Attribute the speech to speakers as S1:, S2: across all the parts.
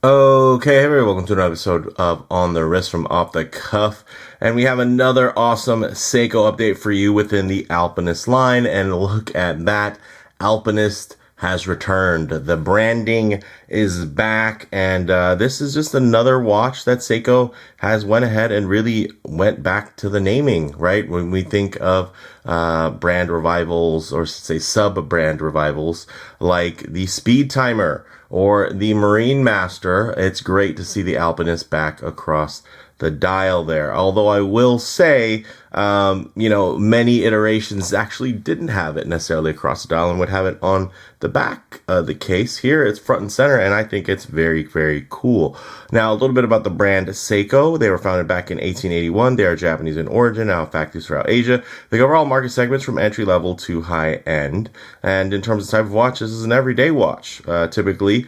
S1: Okay, hey everybody, welcome to another episode of On the Wrist from Off the Cuff. And we have another awesome Seiko update for you within the Alpinist line. And look at that, Alpinist has returned. The branding is back, and this is just another watch that Seiko has went ahead and really went back to the naming, right? When we think of brand revivals, or say sub-brand revivals, like the Speed Timer or the Marine Master, it's great to see the Alpinist back across the dial there. Although I will say, many iterations actually didn't have it necessarily across the dial and would have it on the back of the case. Here it's front and center, and I think it's very, very cool. Now, a little bit about the brand Seiko. They were founded back in 1881. They are Japanese in origin, now have factories throughout Asia. They cover all market segments from entry level to high end. And in terms of type of watch, this is an everyday watch. Typically,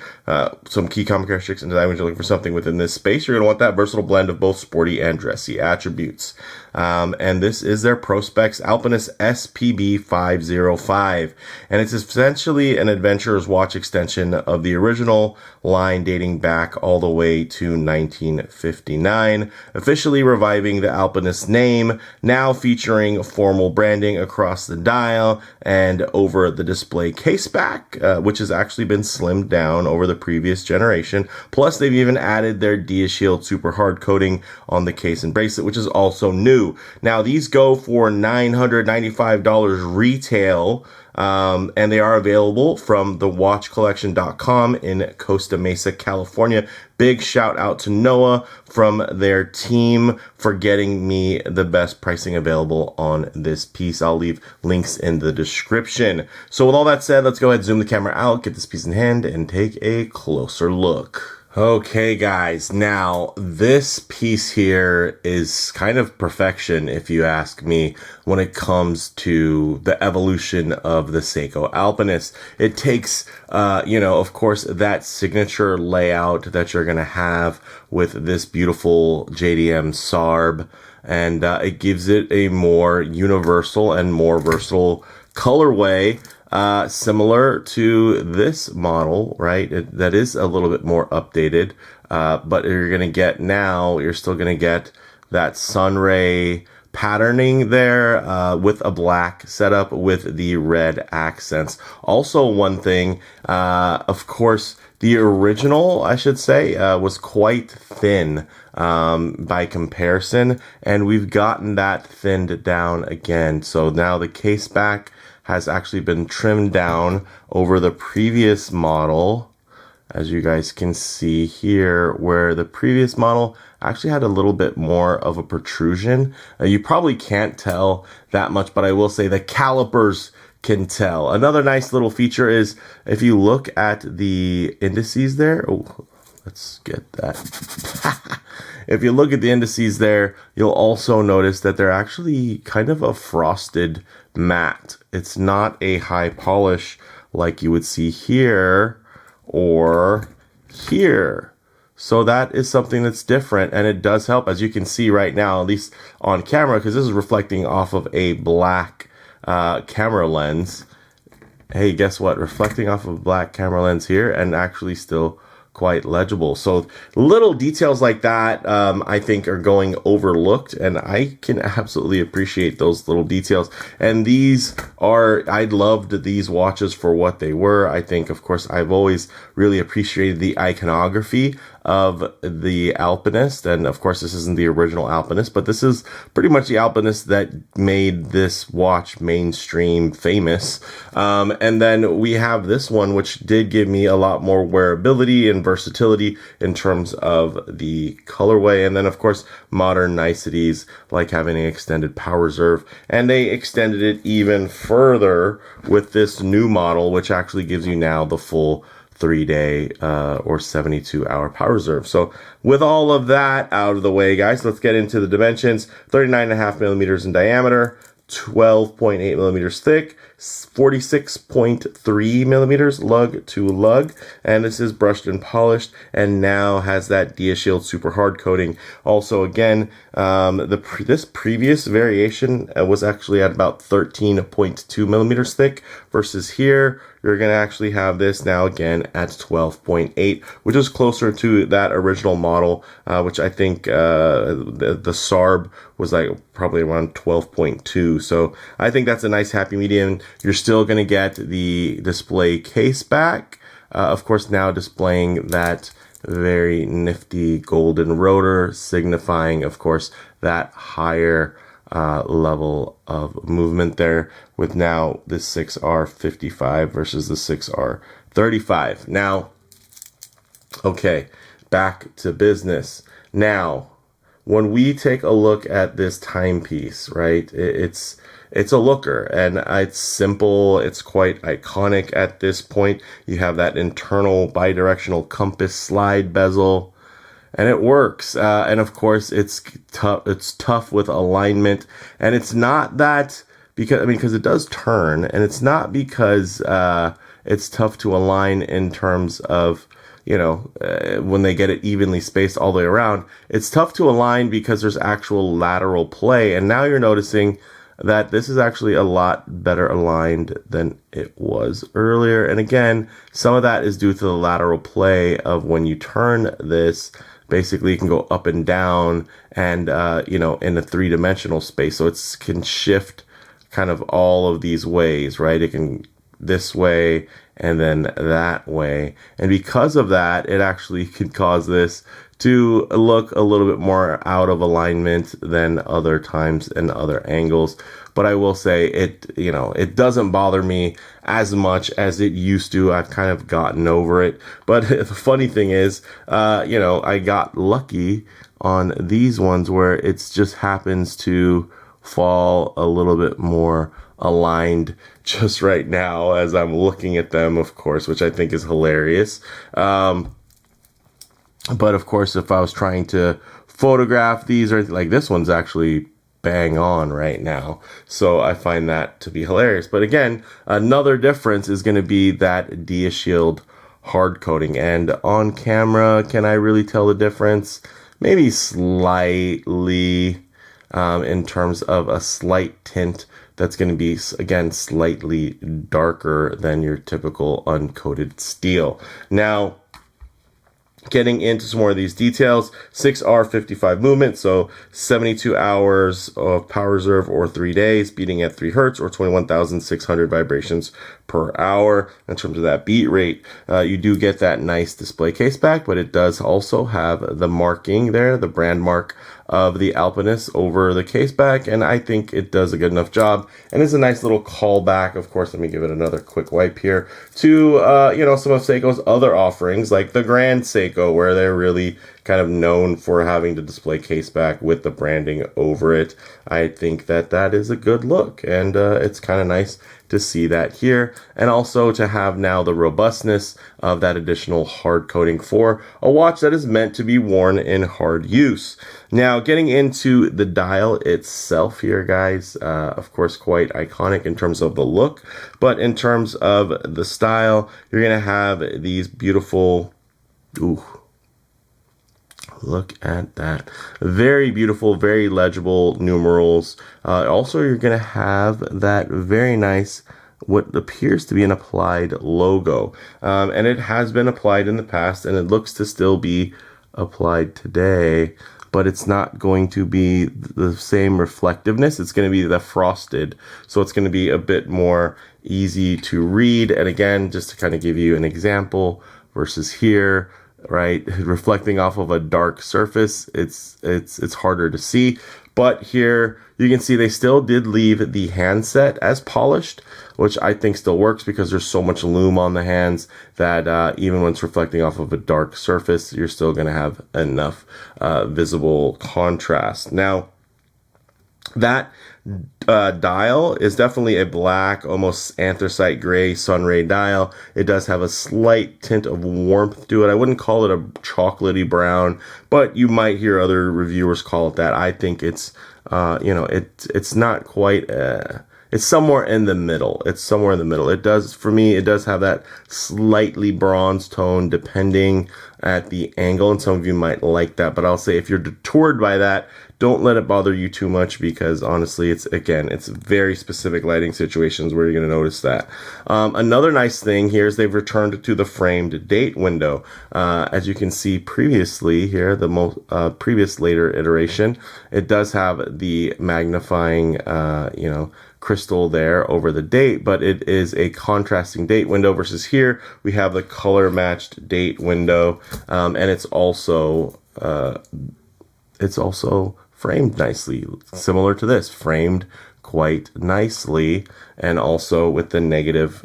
S1: some key common characteristics and design when you're looking for something within this space, you're going to want that versatile blend of both sporty and dressy attributes. And this is their Prospex Alpinist SPB505. And it's essentially an adventurer's watch extension of the original line dating back all the way to 1959, officially reviving the Alpinist name, now featuring formal branding across the dial and over the display case back, which has actually been slimmed down over the previous generation. Plus, they've even added their Dia Shield super hard coating on the case and bracelet, which is also new. Now, these go for $995 retail, and they are available from thewatchcollection.com in Costa Mesa, California. Big shout out to Noah from their team for getting me the best pricing available on this piece. I'll leave links in the description. So with all that said, let's go ahead and zoom the camera out, get this piece in hand, and take a closer look. Okay, guys, now this piece here is kind of perfection, if you ask me, when it comes to the evolution of the Seiko Alpinist. It takes, of course, that signature layout that you're going to have with this beautiful JDM Sarb, and it gives it a more universal and more versatile colorway. Similar to this model, right? That is a little bit more updated, but you're still going to get that sunray patterning there, with a black setup with the red accents. Also, one thing, of course, the original, I should say, was quite thin, by comparison, and we've gotten that thinned down again. So now the case back has actually been trimmed down over the previous model, as you guys can see here, where the previous model actually had a little bit more of a protrusion. You probably can't tell that much, but I will say the calipers can tell. Another nice little feature is if you look at the indices there, let's get that. If you look at the indices there, you'll also notice that they're actually kind of a frosted matte. It's not a high polish like you would see here or here. So that is something that's different, and it does help, as you can see right now, at least on camera, because this is reflecting off of a black camera lens. Hey, guess what? Reflecting off of a black camera lens here, and actually still quite legible. So little details like that, I think, are going overlooked, and I can absolutely appreciate those little details. And I loved these watches for what they were. I think, of course, I've always really appreciated the iconography of the Alpinist, and of course this isn't the original Alpinist, but this is pretty much the Alpinist that made this watch mainstream famous. And then we have this one, which did give me a lot more wearability and versatility in terms of the colorway, and then of course modern niceties like having an extended power reserve, and they extended it even further with this new model, which actually gives you now the full 3-day or 72-hour power reserve. So with all of that out of the way, guys, let's get into the dimensions. 39.5 millimeters in diameter, 12.8 millimeters thick, 46.3 millimeters lug to lug, and this is brushed and polished, and now has that Dia Shield super hard coating. Also, again, this previous variation was actually at about 13.2 millimeters thick, versus here you're going to actually have this now again at 12.8, which is closer to that original model, which I think the SARB was like probably around 12.2. So I think that's a nice happy medium. You're still going to get the display case back, of course, now displaying that very nifty golden rotor, signifying, of course, that higher level of movement there, with now the 6R55 versus the 6R35. Now, okay, back to business. Now, when we take a look at this timepiece, right, it's a looker, and it's simple. It's quite iconic at this point. You have that internal bidirectional compass slide bezel, and it works. And of course, it's tough. It's tough with alignment, and it's not that because it does turn, and it's not because it's tough to align in terms of, when they get it evenly spaced all the way around. It's tough to align because there's actual lateral play, and now you're noticing that this is actually a lot better aligned than it was earlier. And again, some of that is due to the lateral play of when you turn this. Basically, you can go up and down, and in a three-dimensional space, so it can shift kind of all of these ways, right? It can this way and then that way, and because of that, it actually can cause this to look a little bit more out of alignment than other times and other angles. But I will say it doesn't bother me as much as it used to. I've kind of gotten over it. But the funny thing is, I got lucky on these ones where it just happens to fall a little bit more aligned just right now as I'm looking at them, of course, which I think is hilarious. But of course, if I was trying to photograph these, or like this one's actually bang on right now. So I find that to be hilarious. But again, another difference is going to be that Dia Shield hard coating. And on camera, can I really tell the difference? Maybe slightly, in terms of a slight tint that's going to be, again, slightly darker than your typical uncoated steel. Now, getting into some more of these details, 6R55 movement, so 72 hours of power reserve or 3 days, beating at 3 hertz or 21,600 vibrations per hour. In terms of that beat rate, you do get that nice display case back, but it does also have the marking there, the brand mark of the Alpinist over the case back, and I think it does a good enough job, and it's a nice little callback. Of course, let me give it another quick wipe here to some of Seiko's other offerings, like the Grand Seiko, where they're really kind of known for having the display case back with the branding over it. I think that is a good look, and it's kind of nice to see that here, and also to have now the robustness of that additional hard coating for a watch that is meant to be worn in hard use. Now, getting into the dial itself here, guys, of course, quite iconic in terms of the look, but in terms of the style, you're gonna have these beautiful, look at that. Very beautiful, very legible numerals. Also, you're going to have that very nice, what appears to be an applied logo. And it has been applied in the past, and it looks to still be applied today, but it's not going to be the same reflectiveness. It's going to be the frosted. So it's going to be a bit more easy to read. And again, just to kind of give you an example versus here, right, reflecting off of a dark surface, it's harder to see. But here you can see they still did leave the handset as polished, which I think still works because there's so much lume on the hands that even when it's reflecting off of a dark surface, you're still going to have enough visible contrast. Now, that dial is definitely a black, almost anthracite gray sunray dial. It does have a slight tint of warmth to it. I wouldn't call it a chocolatey brown, but you might hear other reviewers call it that. I think it's, it's not quite, it's somewhere in the middle. It's somewhere in the middle. It does, for me, it does have that slightly bronze tone depending at the angle, and some of you might like that, but I'll say if you're detoured by that, don't let it bother you too much, because honestly, it's very specific lighting situations where you're going to notice that. Another nice thing here is they've returned to the framed date window. As you can see previously here, the previous later iteration, it does have the magnifying, crystal there over the date, but it is a contrasting date window versus here we have the color matched date window, and it's also framed nicely, similar to this, framed quite nicely, and also with the negative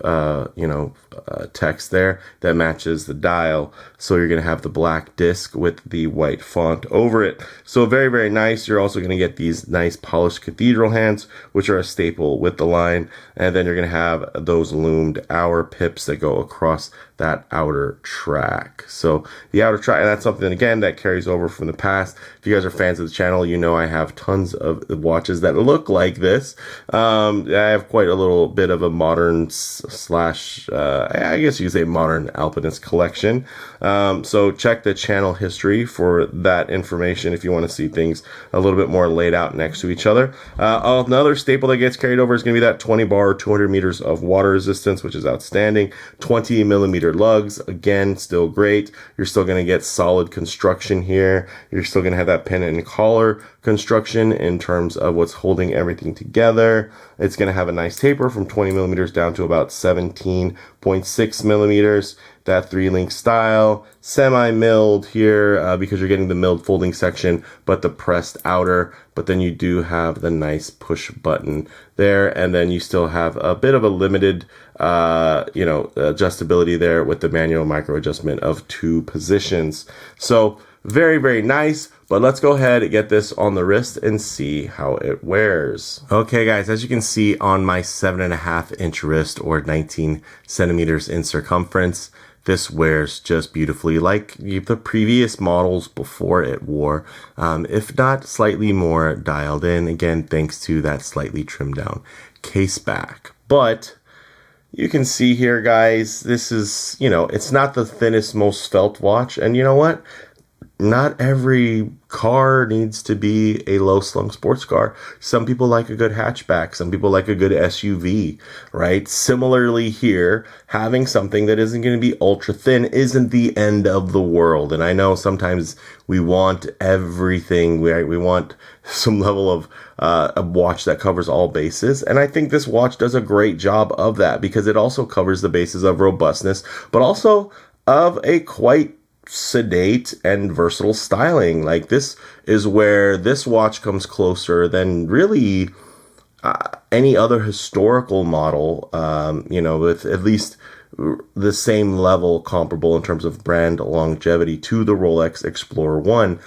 S1: text there that matches the dial. So you're going to have the black disc with the white font over it. So very, very nice. You're also going to get these nice polished cathedral hands, which are a staple with the line. And then you're going to have those loomed hour pips that go across that outer track. So the outer track, and that's something, again, that carries over from the past. If you guys are fans of the channel, you know I have tons of watches that look like this. I have quite a little bit of a modern slash, I guess you could say modern alpinist collection. So check the channel history for that information if you want to see things a little bit more laid out next to each other. Another staple that gets carried over is going to be that 20 bar, 200 meters of water resistance, which is outstanding. 20 millimeter lugs, again, still great. You're still going to get solid construction here. You're still going to have that pin and collar construction in terms of what's holding everything together. It's going to have a nice taper from 20 millimeters down to about 17.6 millimeters. That 3-link style, semi-milled here because you're getting the milled folding section, but the pressed outer. But then you do have the nice push button there, and then you still have a bit of a limited, adjustability there with the manual micro adjustment of 2 positions. So very, very nice. But let's go ahead and get this on the wrist and see how it wears. Okay, guys, as you can see on my 7.5-inch wrist, or 19 centimeters in circumference, this wears just beautifully like the previous models before it wore, if not slightly more dialed in, again, thanks to that slightly trimmed down case back. But you can see here, guys, this is, it's not the thinnest, most felt watch. And you know what? Not every car needs to be a low-slung sports car. Some people like a good hatchback. Some people like a good SUV, right? Similarly here, having something that isn't going to be ultra thin isn't the end of the world. And I know sometimes we want everything. We want some level of a watch that covers all bases. And I think this watch does a great job of that, because it also covers the bases of robustness, but also of a quite sedate and versatile styling. Like, this is where this watch comes closer than really any other historical model, with at least the same level comparable in terms of brand longevity to the Rolex Explorer 1,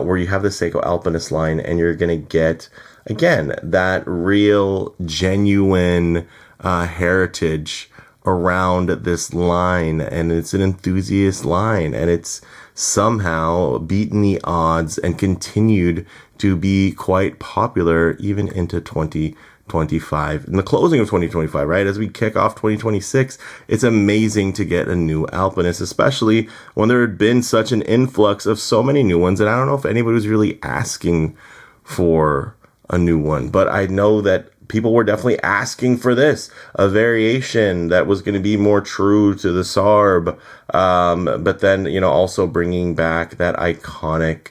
S1: where you have the Seiko Alpinist line, and you're going to get, again, that real genuine heritage around this line. And it's an enthusiast line, and it's somehow beaten the odds and continued to be quite popular even into 2025, in the closing of 2025, right? As we kick off 2026, it's amazing to get a new Alpinist, especially when there had been such an influx of so many new ones. And I don't know if anybody was really asking for a new one, but I know that people were definitely asking for this, a variation that was going to be more true to the SARB, but then, also bringing back that iconic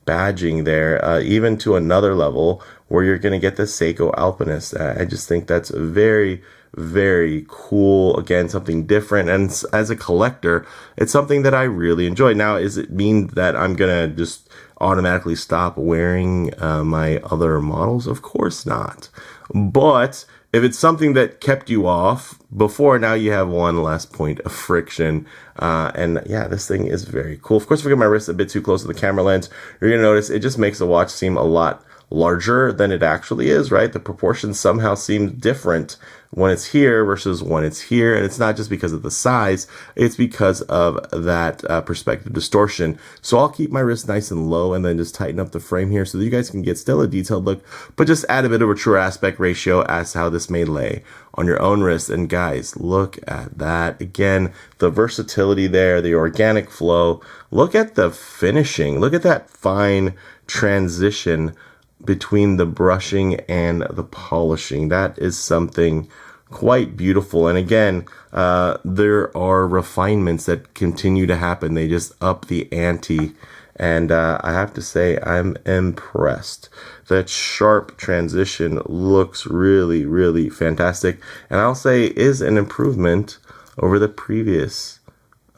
S1: badging there, even to another level where you're going to get the Seiko Alpinist. I just think that's very, very cool. Again, something different. And as a collector, it's something that I really enjoy. Now, does it mean that I'm going to just automatically stop wearing my other models? Of course not. But if it's something that kept you off before, now you have one less point of friction. And yeah, this thing is very cool. Of course, if I get my wrist a bit too close to the camera lens, you're going to notice it just makes the watch seem a lot larger than it actually is, right? The proportions somehow seem different when it's here versus when it's here. And it's not just because of the size, it's because of that perspective distortion. So I'll keep my wrist nice and low and then just tighten up the frame here so that you guys can get still a detailed look, but just add a bit of a true aspect ratio as how this may lay on your own wrist. And guys, look at that. Again, the versatility there, the organic flow. Look at the finishing. Look at that fine transition between the brushing and the polishing. That is something quite beautiful. And again, there are refinements that continue to happen. They just up the ante. And I have to say, I'm impressed. That sharp transition looks really, really fantastic. And I'll say is an improvement over the previous.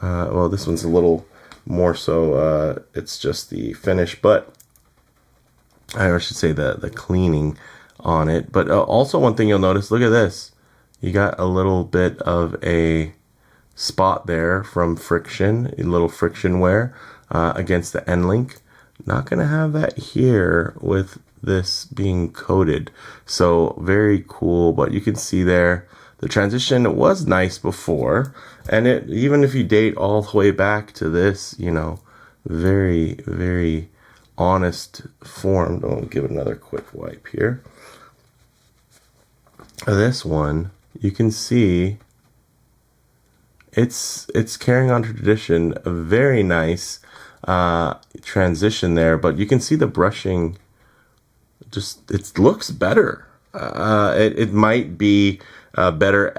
S1: Well, this one's a little more so, it's just the finish, but I should say the cleaning on it. But also one thing you'll notice, look at this. You got a little bit of a spot there from friction, a little friction wear against the end link. Not going to have that here with this being coated. So very cool, but you can see there the transition was nice before. And it, even if you date all the way back to this, you know, very, very honest form. I'll give it another quick wipe here. This one, you can see it's carrying on tradition, a very nice transition there, but you can see the brushing just, it looks better. It might be better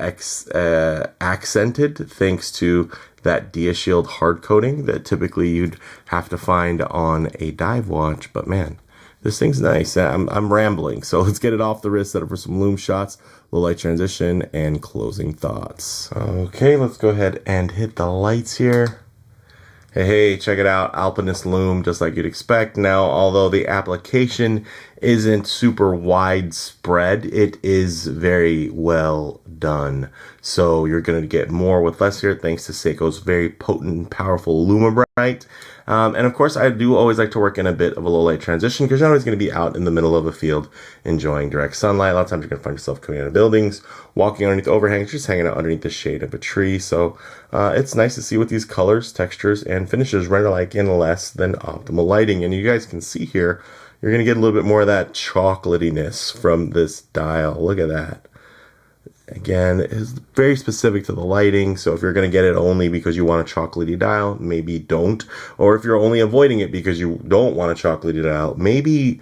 S1: accented thanks to that Dia Shield hard coating that typically you'd have to find on a dive watch. But man, this thing's nice. I'm rambling, so let's get it off the wrist, set up for some Lume shots, low light transition, and closing thoughts. Okay, let's go ahead and hit the lights here. Hey, check it out, Alpinist Lume, just like you'd expect. Now, although the application isn't super widespread, it is very well done. So you're going to get more with less here, thanks to Seiko's very potent and powerful Lume. And of course, I do always like to work in a bit of a low light transition because you're always going to be out in the middle of a field enjoying direct sunlight. A lot of times you're going to find yourself coming out of buildings, walking underneath overhangs, just hanging out underneath the shade of a tree. So it's nice to see what these colors, textures, and finishes render like in less than optimal lighting. And you guys can see here, you're going to get a little bit more of that chocolatiness from this dial. Look at that. Again, it's very specific to the lighting, so if you're going to get it only because you want a chocolatey dial, maybe don't. Or if you're only avoiding it because you don't want a chocolatey dial, maybe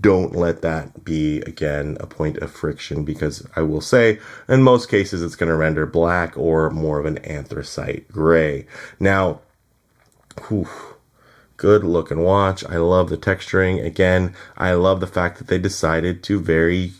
S1: don't let that be, again, a point of friction, because I will say, in most cases, it's going to render black or more of an anthracite gray. Now, whew, good looking watch. I love the texturing. Again, I love the fact that they decided to very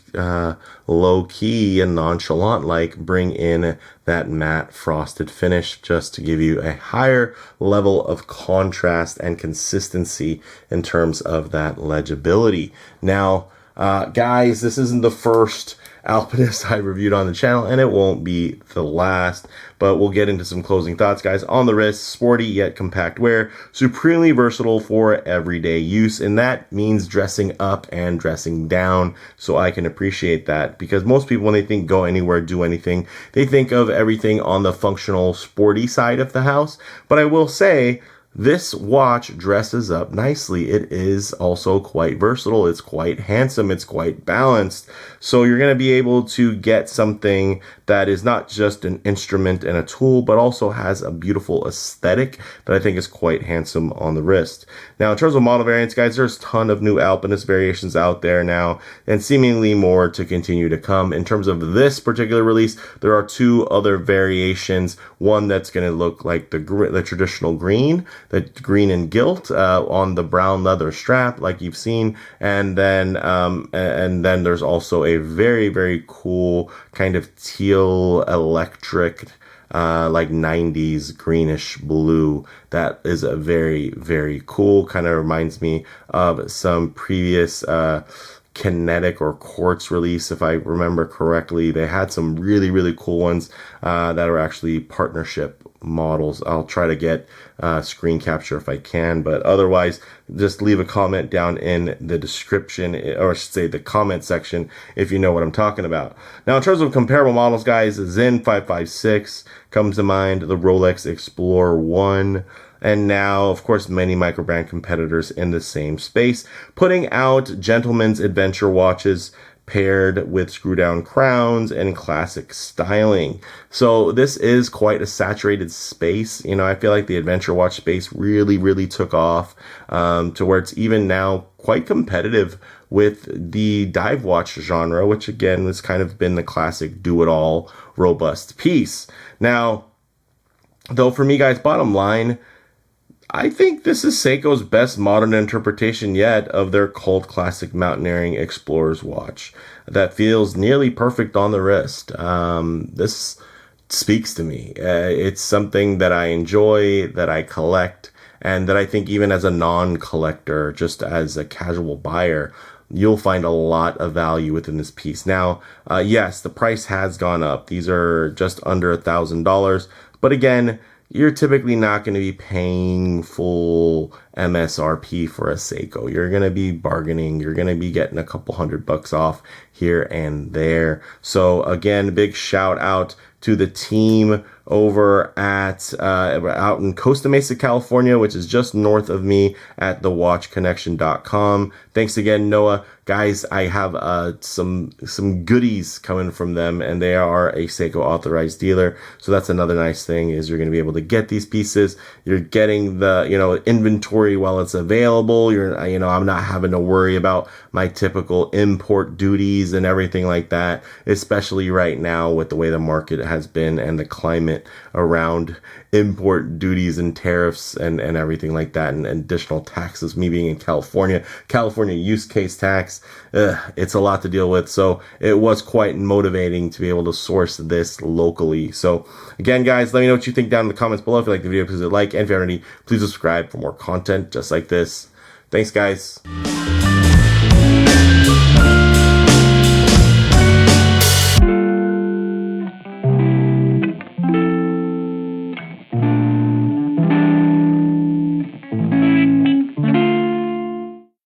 S1: low key and nonchalant like bring in that matte frosted finish just to give you a higher level of contrast and consistency in terms of that legibility. Now, guys, this isn't the first Alpinist I reviewed on the channel, and it won't be the last, but we'll get into some closing thoughts, guys. On the wrist, sporty yet compact wear, supremely versatile for everyday use, and that means dressing up and dressing down, so I can appreciate that, because most people, when they think go anywhere, do anything, they think of everything on the functional, sporty side of the house. But I will say, this watch dresses up nicely. It is also quite versatile. It's quite handsome. It's quite balanced. So you're going to be able to get something that is not just an instrument and a tool, but also has a beautiful aesthetic that I think is quite handsome on the wrist. Now, in terms of model variants, guys, there's a ton of new Alpinist variations out there now, and seemingly more to continue to come. In terms of this particular release, there are two other variations. One that's going to look like the traditional green, the green and gilt on the brown leather strap, like you've seen, and then there's also a very, very cool kind of teal electric like 90s greenish blue that is a very, very cool. Kind of reminds me of some previous kinetic or quartz release, if I remember correctly. They had some really, really cool ones that are actually partnership models. I'll try to get screen capture if I can, but otherwise just leave a comment down in the description, or I should say the comment section, if you know what I'm talking about. Now in terms of comparable models, guys, Sinn 556 comes to mind, the Rolex Explorer 1, and now, of course, many Microbrand competitors in the same space, putting out gentlemen's adventure watches paired with screw-down crowns and classic styling. So this is quite a saturated space. You know, I feel like the adventure watch space really took off to where it's even now quite competitive with the dive watch genre, which again has kind of been the classic do-it-all robust piece. Now, though, for me, guys, bottom line, I think this is Seiko's best modern interpretation yet of their cult classic Mountaineering Explorer's watch that feels nearly perfect on the wrist. This speaks to me. It's something that I enjoy, that I collect, and that I think even as a non-collector, just as a casual buyer, you'll find a lot of value within this piece. Now, yes, the price has gone up. These are just under $1,000, but again, you're typically not going to be paying full MSRP for a Seiko. You're going to be bargaining. You're going to be getting a couple $100 off here and there. So again, big shout out to the team over at out in Costa Mesa, California, which is just north of me, at thewatchconnection.com. Thanks again, Noah. Guys, I have some goodies coming from them, and they are a Seiko authorized dealer. So that's another nice thing, is you're going to be able to get these pieces. You're getting the, you know, inventory while it's available. I'm not having to worry about my typical import duties and everything like that, especially right now with the way the market has been and the climate around import duties and tariffs and everything like that, and additional taxes. Me being in California use case tax, it's a lot to deal with. So it was quite motivating to be able to source this locally. So again, guys, let me know what you think down in the comments below. If you like the video, please hit like, and if you haven't already, please subscribe for more content just like this. Thanks, guys.